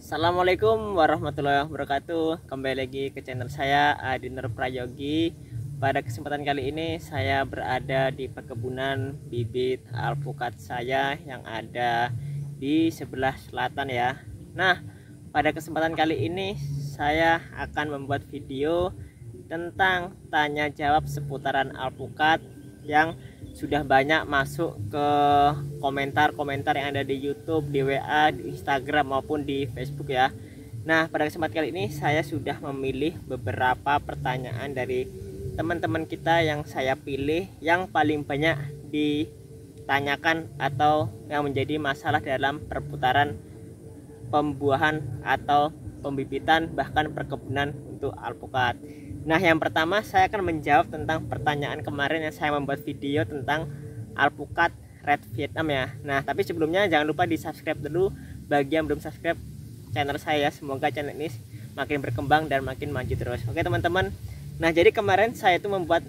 Assalamualaikum warahmatullahi wabarakatuh. Kembali lagi ke channel saya Adiner Prayogi. Pada kesempatan kali ini saya berada di perkebunan bibit alpukat saya yang ada di sebelah selatan ya. Nah, pada kesempatan kali ini saya akan membuat video tentang tanya jawab seputaran alpukat yang sudah banyak masuk ke komentar-komentar yang ada di YouTube, di WA, di Instagram maupun di Facebook ya. Nah, pada kesempatan kali ini saya sudah memilih beberapa pertanyaan dari teman-teman kita yang saya pilih yang paling banyak ditanyakan atau yang menjadi masalah dalam perputaran pembuahan atau pembibitan bahkan perkebunan untuk alpukat. Nah, yang pertama saya akan menjawab tentang pertanyaan kemarin yang saya membuat video tentang alpukat red Vietnam ya. Nah, tapi sebelumnya jangan lupa di subscribe dulu bagi yang belum subscribe channel saya. Semoga channel ini makin berkembang dan makin maju terus. Oke teman-teman. Nah, jadi kemarin saya itu membuat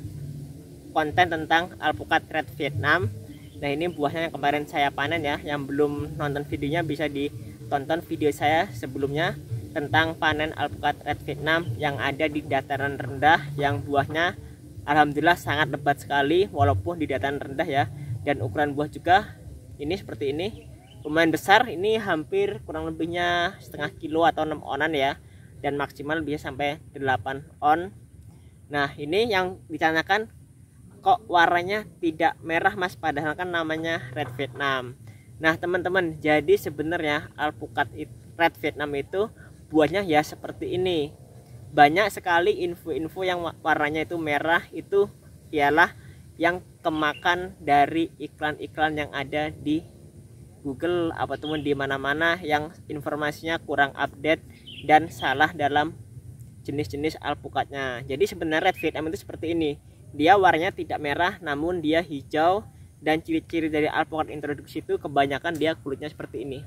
konten tentang alpukat red Vietnam. Nah, ini buahnya yang kemarin saya panen ya. Yang belum nonton videonya bisa ditonton video saya sebelumnya tentang panen alpukat red Vietnam yang ada di dataran rendah, yang buahnya alhamdulillah sangat lebat sekali walaupun di dataran rendah ya. Dan ukuran buah juga ini seperti ini, lumayan besar, ini hampir kurang lebihnya setengah kilo atau 6 onan ya, dan maksimal bisa sampai 8 on. Nah, ini yang ditanyakan, kok warnanya tidak merah mas, padahal kan namanya red Vietnam. Nah teman-teman, jadi sebenarnya alpukat red Vietnam itu buahnya ya seperti ini. Banyak sekali info-info yang warnanya itu merah, itu ialah yang kemakan dari iklan-iklan yang ada di Google ataupun di mana-mana yang informasinya kurang update dan salah dalam jenis-jenis alpukatnya. Jadi sebenarnya red Vietnam itu seperti ini. Dia warnanya tidak merah namun dia hijau, dan ciri-ciri dari alpukat introduksi itu kebanyakan dia kulitnya seperti ini.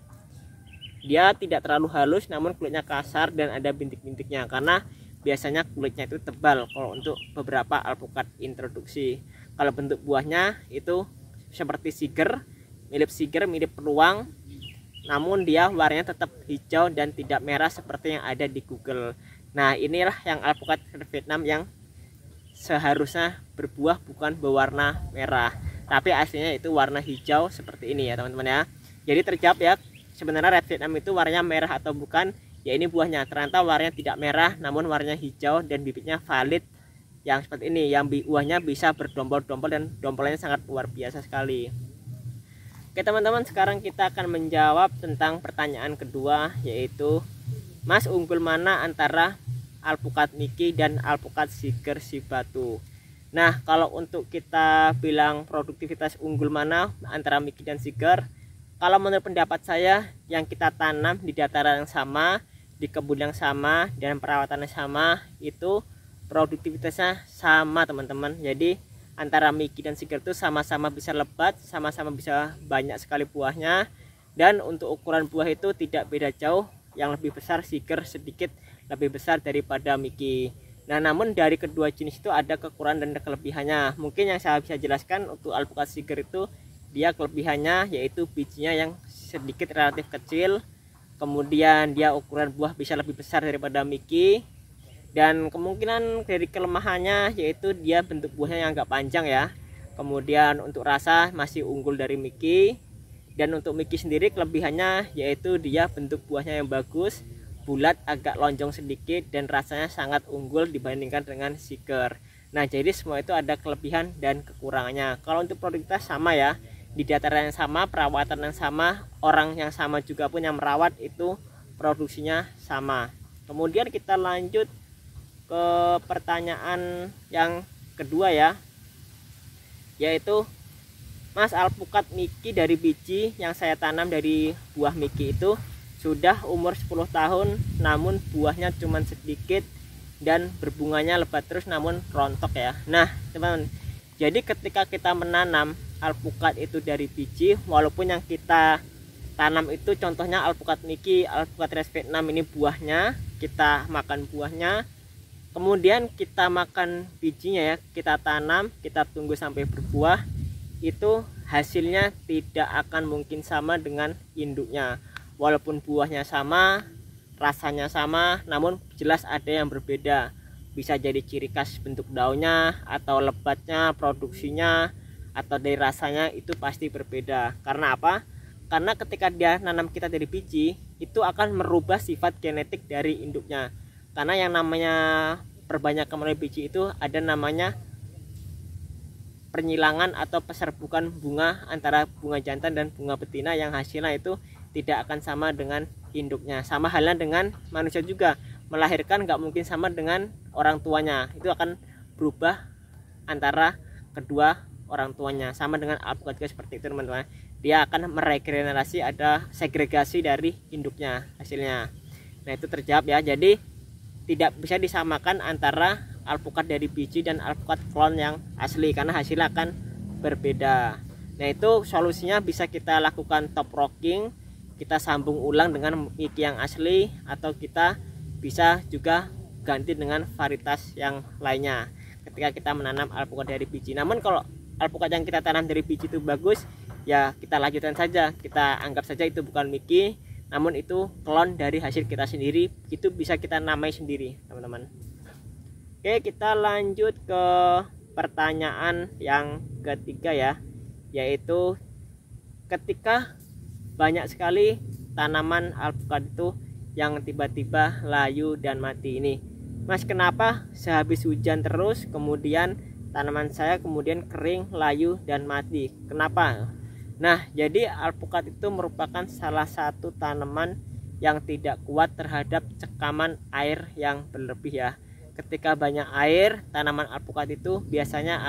Dia tidak terlalu halus namun kulitnya kasar dan ada bintik-bintiknya, karena biasanya kulitnya itu tebal kalau untuk beberapa alpukat introduksi. Kalau bentuk buahnya itu seperti siger, mirip peluang, namun dia warnanya tetap hijau dan tidak merah seperti yang ada di Google. Nah, inilah yang alpukat Vietnam yang seharusnya berbuah bukan berwarna merah, tapi aslinya itu warna hijau seperti ini ya teman-teman ya. Jadi terjawab ya, sebenarnya red Vietnam itu warnanya merah atau bukan, ya ini buahnya. Ternyata warnanya tidak merah namun warnanya hijau dan bibitnya valid yang seperti ini, yang buahnya bisa berdompol-dompol dan dompolannya sangat luar biasa sekali. Oke teman-teman, sekarang kita akan menjawab tentang pertanyaan kedua, yaitu mas unggul mana antara alpukat Mickey dan alpukat Siger Sibatu. Nah, kalau untuk kita bilang produktivitas unggul mana antara Mickey dan Siger, kalau menurut pendapat saya, yang kita tanam di dataran yang sama, di kebun yang sama, dan perawatannya sama, itu produktivitasnya sama teman-teman. Jadi antara Mickey dan Siger itu sama-sama bisa lebat, sama-sama bisa banyak sekali buahnya, dan untuk ukuran buah itu tidak beda jauh. Yang lebih besar Siger sedikit lebih besar daripada Mickey. Nah, namun dari kedua jenis itu ada kekurangan dan kelebihannya. Mungkin yang saya bisa jelaskan untuk alpukat Siger itu, dia kelebihannya yaitu bijinya yang sedikit relatif kecil, kemudian dia ukuran buah bisa lebih besar daripada Mickey, dan kemungkinan dari kelemahannya yaitu dia bentuk buahnya yang agak panjang ya. Kemudian untuk rasa masih unggul dari Mickey, dan untuk Mickey sendiri kelebihannya yaitu dia bentuk buahnya yang bagus, bulat, agak lonjong sedikit, dan rasanya sangat unggul dibandingkan dengan Siger. Nah, jadi semua itu ada kelebihan dan kekurangannya. Kalau untuk produktivitas sama ya, di dataran yang sama, perawatan yang sama, orang yang sama juga pun yang merawat, itu produksinya sama. Kemudian kita lanjut ke pertanyaan yang kedua ya, yaitu mas alpukat Mickey dari biji yang saya tanam dari buah Mickey itu sudah umur 10 tahun namun buahnya cuma sedikit dan berbunganya lebat terus namun rontok ya. Nah teman-teman, jadi ketika kita menanam alpukat itu dari biji, walaupun yang kita tanam itu contohnya alpukat Mickey, alpukat red Vietnam, ini buahnya, kita makan buahnya, kemudian kita makan bijinya ya, kita tanam, kita tunggu sampai berbuah, itu hasilnya tidak akan mungkin sama dengan induknya. Walaupun buahnya sama, rasanya sama, namun jelas ada yang berbeda. Bisa jadi ciri khas bentuk daunnya, atau lebatnya, produksinya, atau dari rasanya itu pasti berbeda. Karena apa? Karena ketika dia nanam kita dari biji, itu akan merubah sifat genetik dari induknya. Karena yang namanya perbanyakan melalui biji itu ada namanya penyilangan atau peserbukan bunga antara bunga jantan dan bunga betina, yang hasilnya itu tidak akan sama dengan induknya. Sama halnya dengan manusia juga, melahirkan nggak mungkin sama dengan orang tuanya, itu akan berubah antara kedua orang tuanya. Sama dengan alpukat juga seperti itu teman-teman, dia akan meregenerasi, ada segregasi dari induknya hasilnya. Nah itu terjawab ya, jadi tidak bisa disamakan antara alpukat dari biji dan alpukat klon yang asli, karena hasilnya akan berbeda. Nah itu solusinya bisa kita lakukan top rocking, kita sambung ulang dengan miki yang asli, atau kita bisa juga ganti dengan varietas yang lainnya ketika kita menanam alpukat dari biji. Namun kalau alpukat yang kita tanam dari biji itu bagus, ya kita lanjutkan saja, kita anggap saja itu bukan miki, namun itu klon dari hasil kita sendiri, itu bisa kita namai sendiri teman-teman. Oke, kita lanjut ke pertanyaan yang ketiga ya, yaitu ketika banyak sekali tanaman alpukat itu yang tiba-tiba layu dan mati ini, Mas, kenapa sehabis hujan terus kemudian tanaman saya kemudian kering, layu dan mati? Kenapa? Nah, jadi alpukat itu merupakan salah satu tanaman yang tidak kuat terhadap cekaman air yang berlebih ya. Ketika banyak air, tanaman alpukat itu biasanya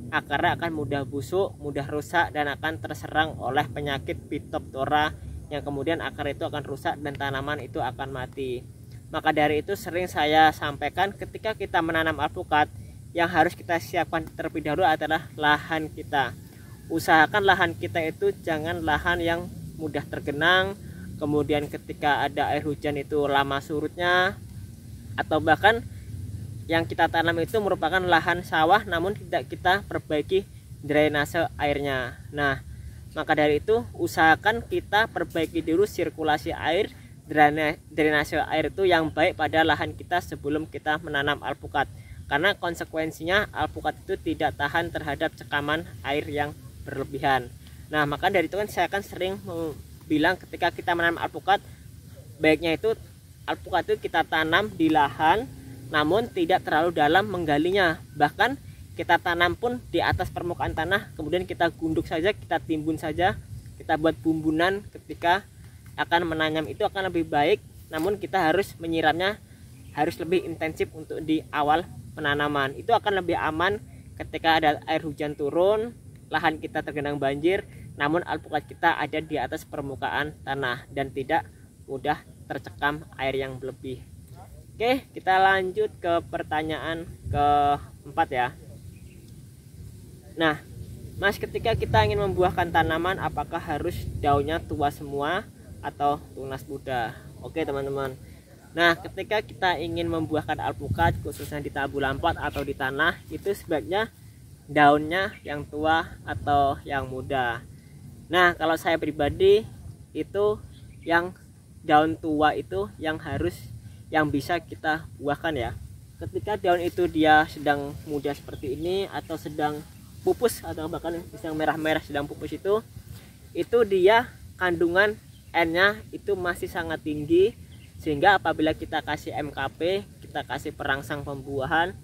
akarnya akan mudah busuk, mudah rusak, dan akan terserang oleh penyakit Phytophthora, yang kemudian akar itu akan rusak dan tanaman itu akan mati. Maka dari itu sering saya sampaikan, ketika kita menanam alpukat, yang harus kita siapkan terlebih dahulu adalah lahan kita. Usahakan lahan kita itu jangan lahan yang mudah tergenang, kemudian ketika ada air hujan itu lama surutnya, atau bahkan yang kita tanam itu merupakan lahan sawah namun tidak kita perbaiki drainase airnya. Nah, maka dari itu usahakan kita perbaiki dulu sirkulasi air, drainase air itu yang baik pada lahan kita sebelum kita menanam alpukat. Karena konsekuensinya alpukat itu tidak tahan terhadap cekaman air yang berlebihan. Nah, maka dari itu kan saya akan sering bilang ketika kita menanam alpukat, baiknya itu alpukat itu kita tanam di lahan namun tidak terlalu dalam menggalinya. Bahkan kita tanam pun di atas permukaan tanah, kemudian kita gunduk saja, kita timbun saja, kita buat bumbunan ketika akan menanam, itu akan lebih baik. Namun kita harus menyiramnya harus lebih intensif untuk di awal penanaman. Itu akan lebih aman ketika ada air hujan turun, lahan kita tergenang banjir, namun alpukat kita ada di atas permukaan tanah dan tidak mudah tercekam air yang berlebih. Oke, kita lanjut ke pertanyaan keempat ya. Nah, Mas, ketika kita ingin membuahkan tanaman, apakah harus daunnya tua semua atau tunas muda? Oke teman-teman, nah ketika kita ingin membuahkan alpukat, khususnya di tabu lampat atau di tanah, itu sebaiknya daunnya yang tua atau yang muda. Nah, kalau saya pribadi itu yang daun tua itu yang bisa kita buahkan ya. Ketika daun itu dia sedang muda seperti ini, atau sedang pupus, atau bahkan sedang merah-merah sedang pupus, itu dia kandungan N-nya itu masih sangat tinggi, sehingga apabila kita kasih MKP, kita kasih perangsang pembuahan,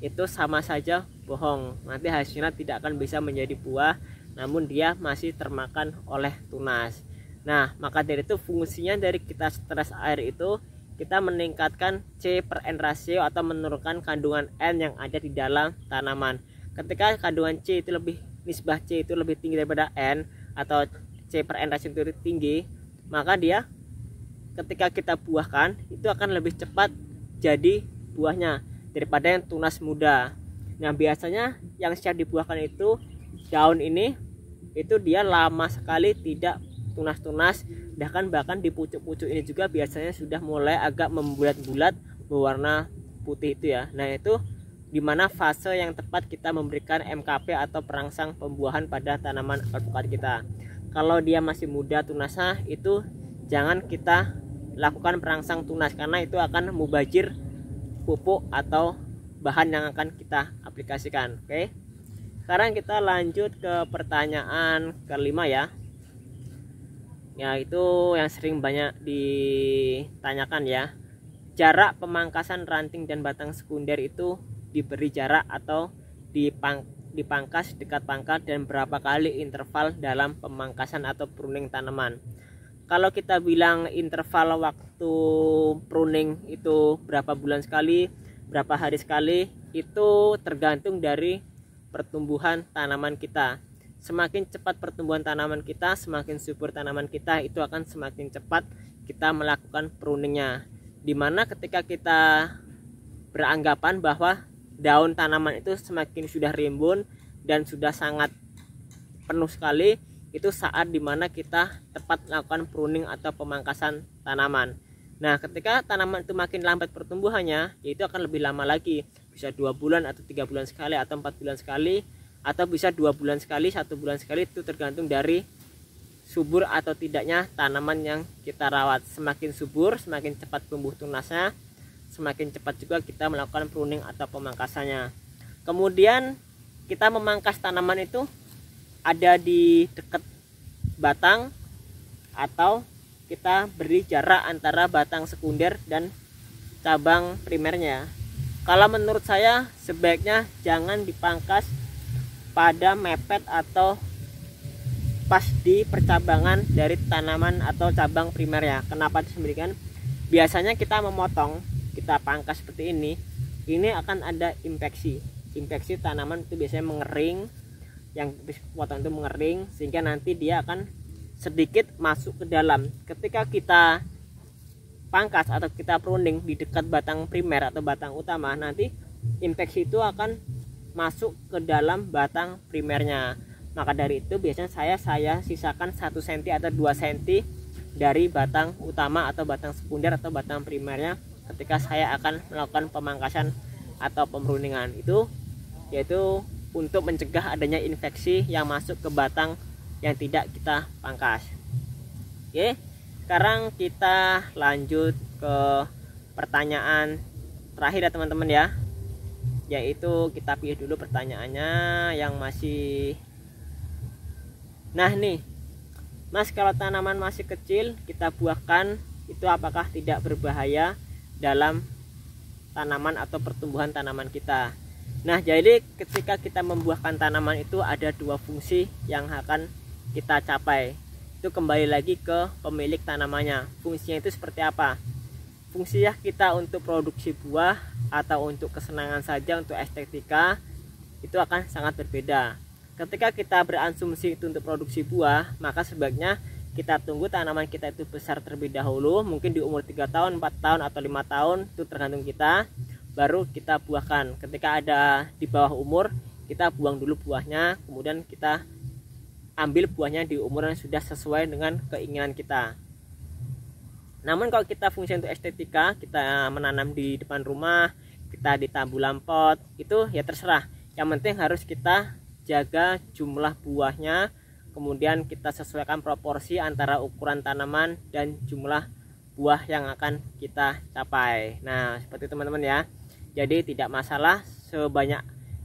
itu sama saja bohong. Nanti hasilnya tidak akan bisa menjadi buah, namun dia masih termakan oleh tunas. Nah, maka dari itu fungsinya dari kita stres air itu, kita meningkatkan C/N rasio atau menurunkan kandungan N yang ada di dalam tanaman. Ketika kandungan C itu nisbah C itu lebih tinggi daripada N, atau C/N rasio itu tinggi, maka dia ketika kita buahkan itu akan lebih cepat jadi buahnya daripada yang tunas muda. Nah, biasanya yang siap dibuahkan itu daun ini itu dia lama sekali tidak tunas-tunas, bahkan di pucuk-pucuk ini juga biasanya sudah mulai agak membulat-bulat berwarna putih itu ya. Nah, itu dimana fase yang tepat kita memberikan MKP atau perangsang pembuahan pada tanaman alpukat kita. Kalau dia masih muda tunasnya, itu jangan kita lakukan perangsang tunas, karena itu akan mubazir pupuk atau bahan yang akan kita aplikasikan. Oke, sekarang kita lanjut ke pertanyaan kelima ya, itu yang sering banyak ditanyakan ya. Jarak pemangkasan ranting dan batang sekunder itu diberi jarak atau dipangkas dekat pangkal, dan berapa kali interval dalam pemangkasan atau pruning tanaman. Kalau kita bilang interval waktu pruning itu berapa bulan sekali, berapa hari sekali, itu tergantung dari pertumbuhan tanaman kita. Semakin cepat pertumbuhan tanaman kita, semakin subur tanaman kita, itu akan semakin cepat kita melakukan pruningnya. Dimana ketika kita beranggapan bahwa daun tanaman itu semakin sudah rimbun dan sudah sangat penuh sekali, itu saat dimana kita tepat melakukan pruning atau pemangkasan tanaman. Nah, ketika tanaman itu makin lambat pertumbuhannya, yaitu akan lebih lama lagi, bisa 2 bulan atau 3 bulan sekali atau 4 bulan sekali, atau bisa 2 bulan sekali, 1 bulan sekali, itu tergantung dari subur atau tidaknya tanaman yang kita rawat. Semakin subur, semakin cepat tumbuh tunasnya, semakin cepat juga kita melakukan pruning atau pemangkasannya. Kemudian kita memangkas tanaman itu ada di dekat batang, atau kita beri jarak antara batang sekunder dan cabang primernya. Kalau menurut saya sebaiknya jangan dipangkas pada mepet atau pas di percabangan dari tanaman atau cabang primernya. Kenapa demikian? Biasanya kita memotong, kita pangkas seperti ini akan ada infeksi tanaman itu biasanya mengering, yang potong itu mengering, sehingga nanti dia akan sedikit masuk ke dalam. Ketika kita pangkas atau kita pruning di dekat batang primer atau batang utama, nanti infeksi itu akan masuk ke dalam batang primernya. Maka dari itu biasanya saya sisakan 1 cm atau 2 cm dari batang utama atau batang sekunder atau batang primernya ketika saya akan melakukan pemangkasan atau pemruningan itu, yaitu untuk mencegah adanya infeksi yang masuk ke batang yang tidak kita pangkas. Oke, sekarang kita lanjut ke pertanyaan terakhir ya teman-teman ya, yaitu kita pilih dulu pertanyaannya yang masih. Nah nih Mas, kalau tanaman masih kecil kita buahkan, itu apakah tidak berbahaya dalam tanaman atau pertumbuhan tanaman kita? Nah, jadi ketika kita membuahkan tanaman itu ada 2 fungsi yang akan kita capai. Itu kembali lagi ke pemilik tanamannya. Fungsinya itu seperti apa? Fungsinya kita untuk produksi buah atau untuk kesenangan saja, untuk estetika, itu akan sangat berbeda. Ketika kita beransumsi itu untuk produksi buah, maka sebaiknya kita tunggu tanaman kita itu besar terlebih dahulu, mungkin di umur 3 tahun, 4 tahun, atau 5 tahun, itu tergantung kita, baru kita buahkan. Ketika ada di bawah umur, kita buang dulu buahnya, kemudian kita ambil buahnya di umur yang sudah sesuai dengan keinginan kita. Namun kalau kita fungsi untuk estetika, kita menanam di depan rumah, kita di tambulan pot, itu ya terserah. Yang penting harus kita jaga jumlah buahnya, kemudian kita sesuaikan proporsi antara ukuran tanaman dan jumlah buah yang akan kita capai. Nah, seperti itu teman-teman ya. Jadi tidak masalah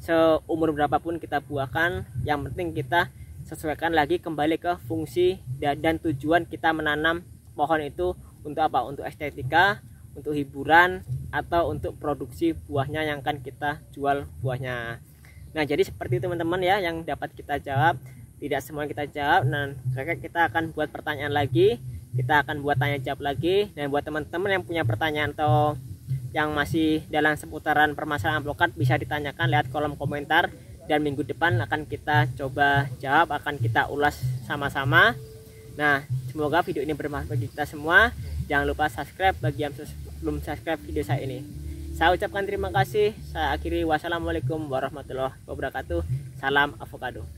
seumur berapapun kita buahkan, yang penting kita sesuaikan lagi kembali ke fungsi dan tujuan kita menanam pohon itu untuk apa? Untuk estetika, untuk hiburan, atau untuk produksi buahnya yang akan kita jual buahnya. Nah, jadi seperti teman-teman ya yang dapat kita jawab. Tidak semua kita jawab. Nah, kita akan buat pertanyaan lagi, kita akan buat tanya jawab lagi. Dan buat teman-teman yang punya pertanyaan atau yang masih dalam seputaran permasalahan alpukat, bisa ditanyakan lewat kolom komentar, dan minggu depan akan kita coba jawab, akan kita ulas sama-sama. Nah, semoga video ini bermanfaat bagi kita semua. Jangan lupa subscribe bagi yang belum subscribe video saya ini. Saya ucapkan terima kasih. Saya akhiri. Wassalamualaikum warahmatullahi wabarakatuh. Salam avocado.